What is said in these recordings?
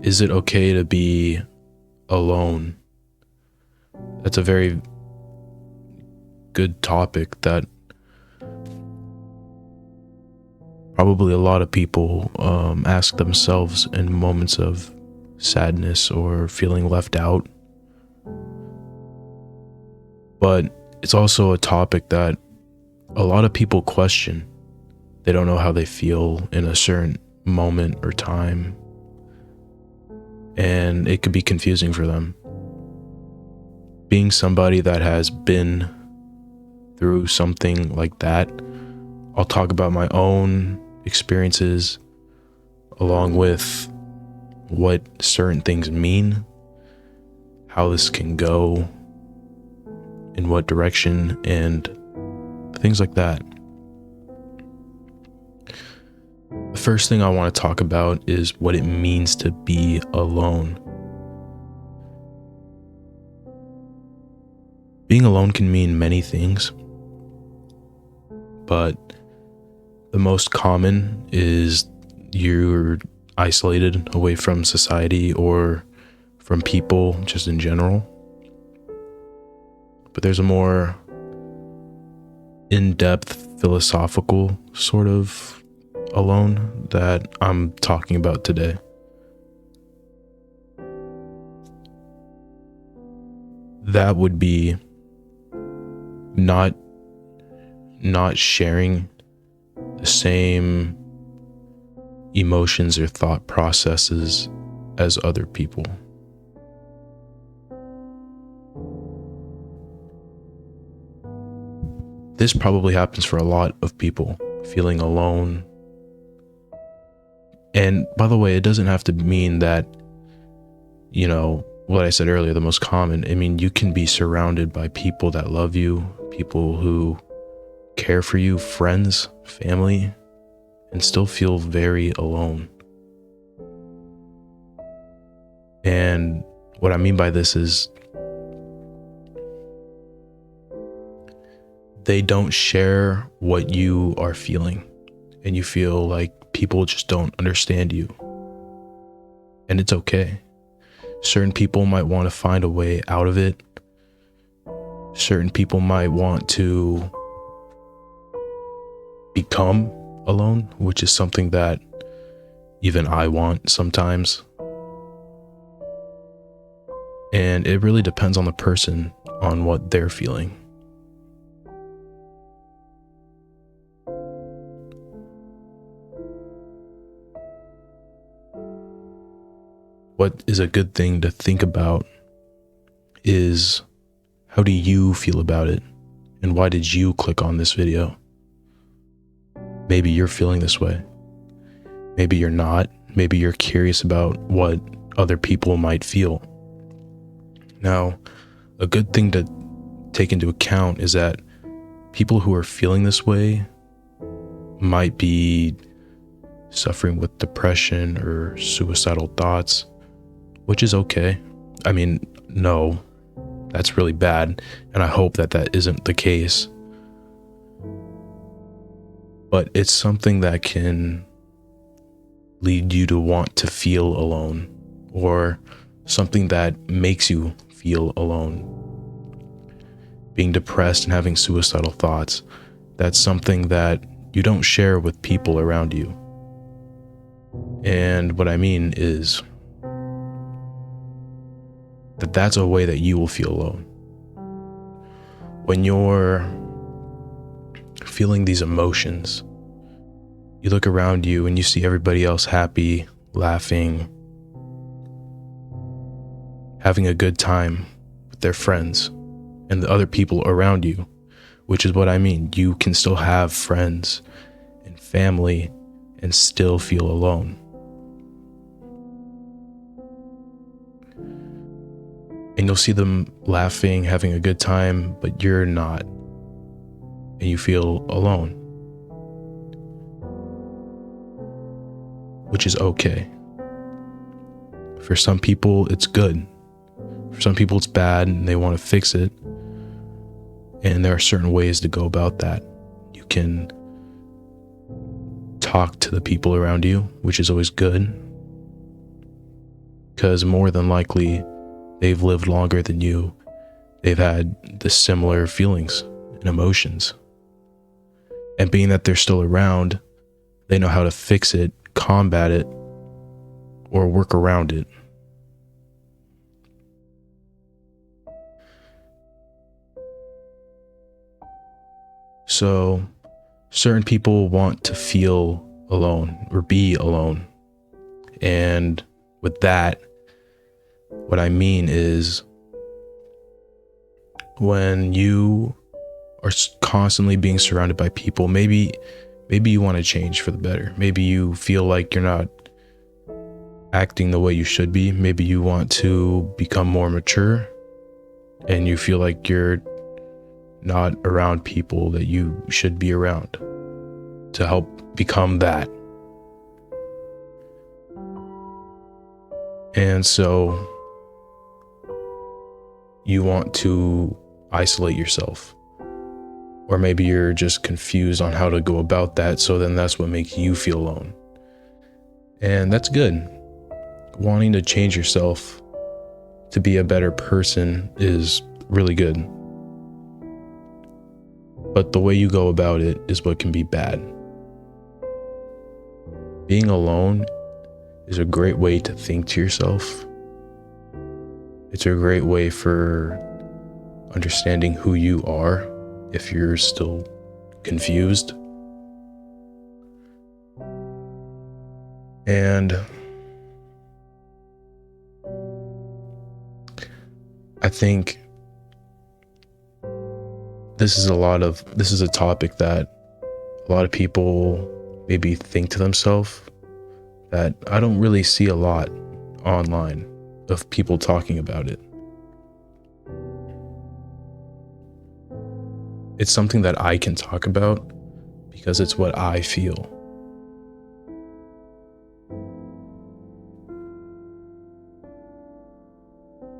Is it okay to be alone? That's a very good topic that probably a lot of people ask themselves in moments of sadness or feeling left out. But it's also a topic that a lot of people question. They don't know how they feel in a certain moment or time, and it could be confusing for them. Being somebody that has been through something like that, I'll talk about my own experiences along with what certain things mean, how this can go, in what direction, and things like that. The first thing I want to talk about is what it means to be alone. Being alone can mean many things, but the most common is you're isolated away from society or from people just in general. But there's a more in-depth philosophical sort of alone that I'm talking about today. That would be not sharing the same emotions or thought processes as other people. This probably happens for a lot of people, feeling alone. And by the way, it doesn't have to mean that, what I said earlier, the most common. I mean, you can be surrounded by people that love you, people who care for you, friends, family, and still feel very alone. And what I mean by this is they don't share what you are feeling, and you feel like people just don't understand you. And it's okay. Certain people might want to find a way out of it. Certain people might want to become alone, which is something that even I want sometimes. And it really depends on the person, on what they're feeling. What is a good thing to think about is, how do you feel about it? And why did you click on this video? Maybe you're feeling this way. Maybe you're not. Maybe you're curious about what other people might feel. Now, a good thing to take into account is that people who are feeling this way might be suffering with depression or suicidal thoughts, which is okay. I mean, no, that's really bad, and I hope that that isn't the case. But it's something that can lead you to want to feel alone, or something that makes you feel alone. Being depressed and having suicidal thoughts, that's something that you don't share with people around you. And what I mean is that that's a way that you will feel alone. When you're feeling these emotions, you look around you and you see everybody else happy, laughing, having a good time with their friends and the other people around you, which is what I mean. You can still have friends and family and still feel alone. And you'll see them laughing, having a good time, but you're not. And you feel alone. Which is okay. For some people, it's good. For some people, it's bad and they want to fix it. And there are certain ways to go about that. You can talk to the people around you, which is always good. because more than likely they've lived longer than you. They've had the similar feelings and emotions. And being that they're still around, they know how to fix it, combat it, or work around it. So, certain people want to feel alone or be alone. And with that, what I mean is when you are constantly being surrounded by people, maybe you want to change for the better. Maybe you feel like you're not acting the way you should be. Maybe you want to become more mature and you feel like you're not around people that you should be around to help become that. And so you want to isolate yourself. Or maybe you're just confused on how to go about that, so then that's what makes you feel alone. And that's good. Wanting to change yourself to be a better person is really good. But the way you go about it is what can be bad. Being alone is a great way to think to yourself. It's a great way for understanding who you are if you're still confused. And I think this is a topic that a lot of people maybe think to themselves that I don't really see a lot online of people talking about it. It's something that I can talk about because it's what I feel.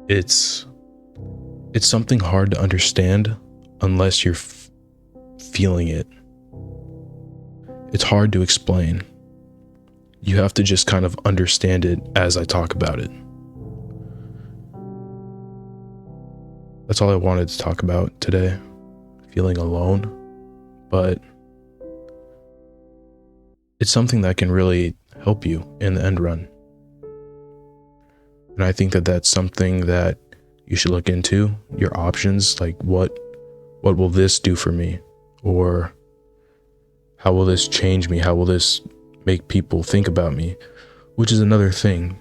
It's something hard to understand unless you're feeling it. It's hard to explain. You have to just kind of understand it as I talk about it. That's all I wanted to talk about today. Feeling alone. But it's something that can really help you in the end run. And I think that that's something that you should look into, your options, like what will this do for me? Or how will this change me? How will this make people think about me? Which is another thing,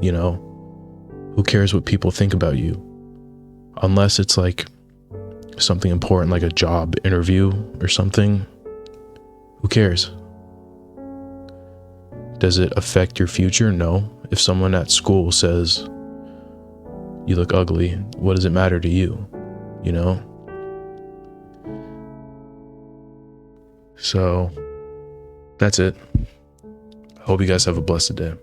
you know, who cares what people think about you? Unless it's like something important, like a job interview or something, who cares? Does it affect your future? No. If someone at school says you look ugly, what does it matter to you? You know? So that's it. I hope you guys have a blessed day.